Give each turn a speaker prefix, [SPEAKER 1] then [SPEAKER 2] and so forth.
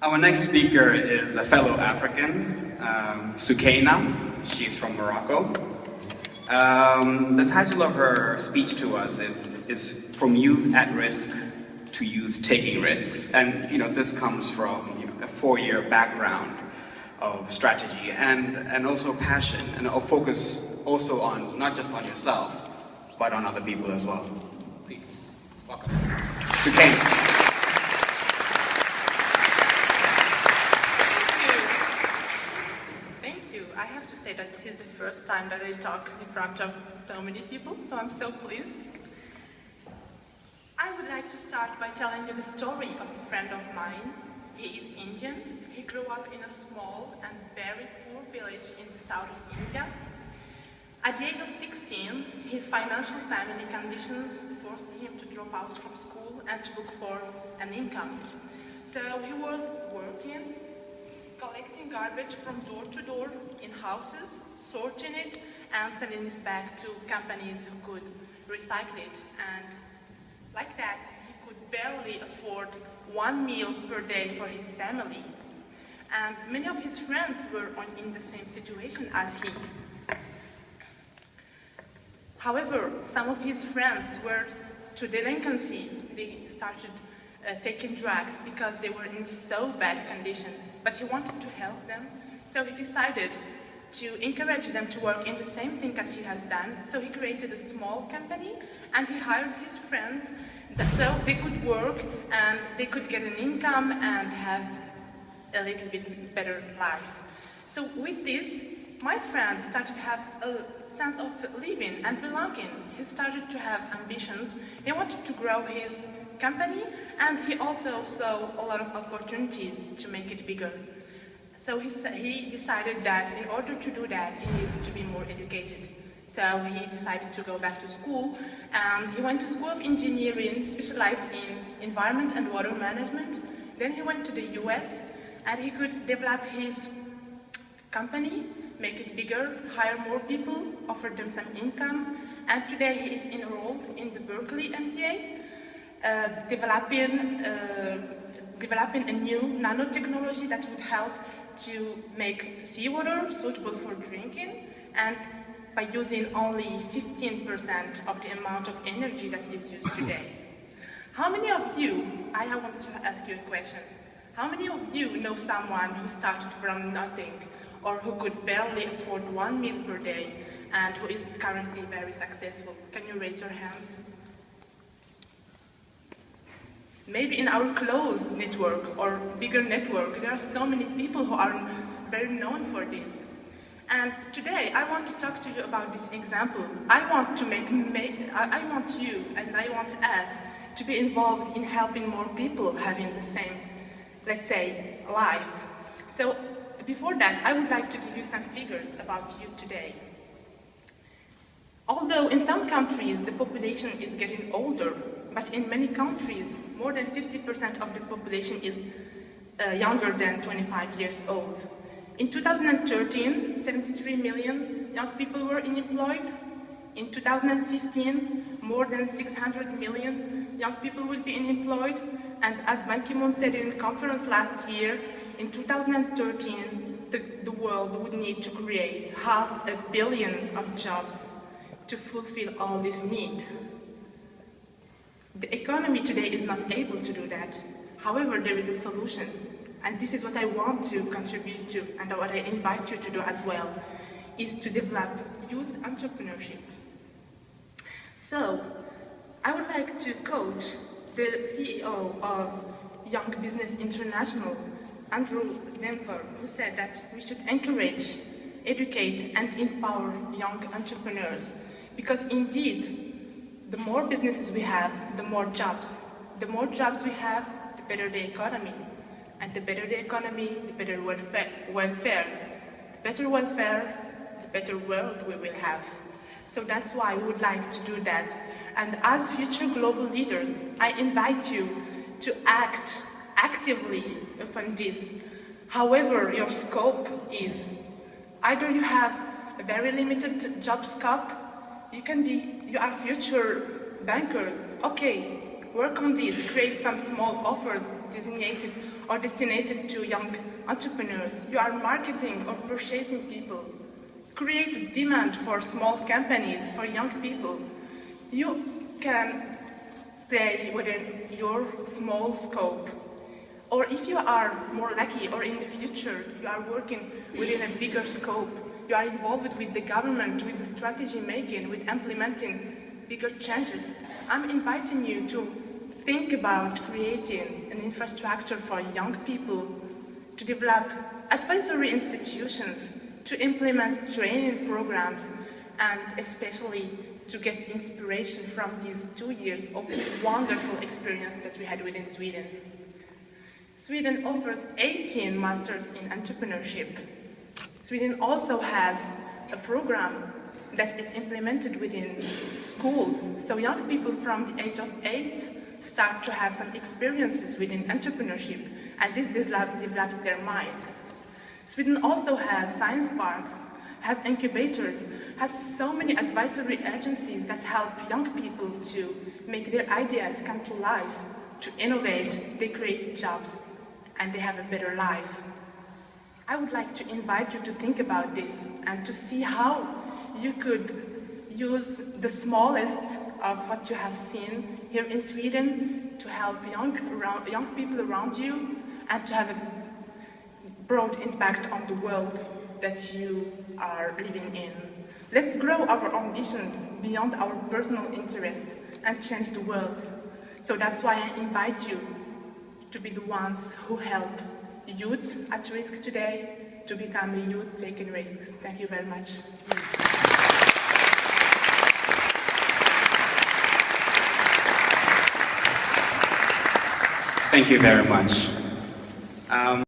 [SPEAKER 1] Our next speaker is a fellow African, Sukaina. She's from Morocco. The title of her speech to us is From Youth at Risk to Youth Taking Risks. And this comes from a 4-year background of strategy and also passion, and a focus also on not just on yourself, but on other people as well. Please, welcome. Sukaina.
[SPEAKER 2] That this is the first time that I talk in front of so many people, so I'm so pleased. I would like to start by telling you the story of a friend of mine. He is Indian. He grew up in a small and very poor village in the south of India. At the age of 16, his financial family conditions forced him to drop out from school and to look for an income. So he was working, collecting garbage from door to door in houses, sorting it, and sending it back to companies who could recycle it. And like that, he could barely afford 1 meal per day for his family. And many of his friends were in the same situation as he. However, some of his friends were to delinquency. They started taking drugs because they were in so bad condition. But he wanted to help them, so he decided to encourage them to work in the same thing as he has done. So he created a small company, and he hired his friends so they could work and they could get an income and have a little bit better life. So with this, my friend started to have a sense of living and belonging. He started to have ambitions. He wanted to grow his company, and he also saw a lot of opportunities to make it bigger. So he decided that in order to do that, he needs to be more educated. So he decided to go back to school, and he went to School of Engineering, specialized in environment and water management. Then he went to the US, and he could develop his company, make it bigger, hire more people, offer them some income, and today he is enrolled in the Berkeley MBA, developing a new nanotechnology that would help to make seawater suitable for drinking, and by using only 15% of the amount of energy that is used today. How many of you, I want to ask you a question, how many of you know someone who started from nothing, or who could barely afford 1 meal per day, and who is currently very successful? Can you raise your hands? Maybe in our close network or bigger network, there are so many people who are very known for this. And today, I want to talk to you about this example. I want you and I want us to be involved in helping more people having the same, let's say, life. So before that, I would like to give you some figures about youth today. Although in some countries the population is getting older, but in many countries, more than 50% of the population is younger than 25 years old. In 2013, 73 million young people were unemployed. In 2015, more than 600 million young people will be unemployed. And as Ban Ki-moon said in a conference last year, in 2013, the world would need to create 500 million of jobs to fulfill all this need. The economy today is not able to do that. However, there is a solution, and this is what I want to contribute to, and what I invite you to do as well, is to develop youth entrepreneurship. So, I would like to quote the CEO of Young Business International, Andrew Denver, who said that we should encourage, educate, and empower young entrepreneurs, because indeed, the more businesses we have, the more jobs. The more jobs we have, the better the economy. And the better the economy, the better welfare. The better welfare, the better world we will have. So that's why we would like to do that. And as future global leaders, I invite you to act actively upon this. However your scope is, either you have a very limited job scope, you are future bankers. Okay, work on this, create some small offers designated or destined to young entrepreneurs. You are marketing or purchasing people. Create demand for small companies, for young people. You can play within your small scope. Or if you are more lucky, or in the future, you are working within a bigger scope, you are involved with the government, with the strategy making, with implementing bigger changes, I'm inviting you to think about creating an infrastructure for young people, to develop advisory institutions, to implement training programs, and especially to get inspiration from these 2 years of wonderful experience that we had within Sweden. Sweden offers 18 masters in entrepreneurship. Sweden also has a program that is implemented within schools, so young people from the age of 8 start to have some experiences within entrepreneurship, and this develops their mind. Sweden also has science parks, has incubators, has so many advisory agencies that help young people to make their ideas come to life, to innovate, they create jobs, and they have a better life. I would like to invite you to think about this and to see how you could use the smallest of what you have seen here in Sweden to help young people around you and to have a broad impact on the world that you are living in. Let's grow our ambitions beyond our personal interest and change the world. So that's why I invite you to be the ones who help youth at risk today to become a youth taking risks. Thank you very much.
[SPEAKER 1] Thank you very much.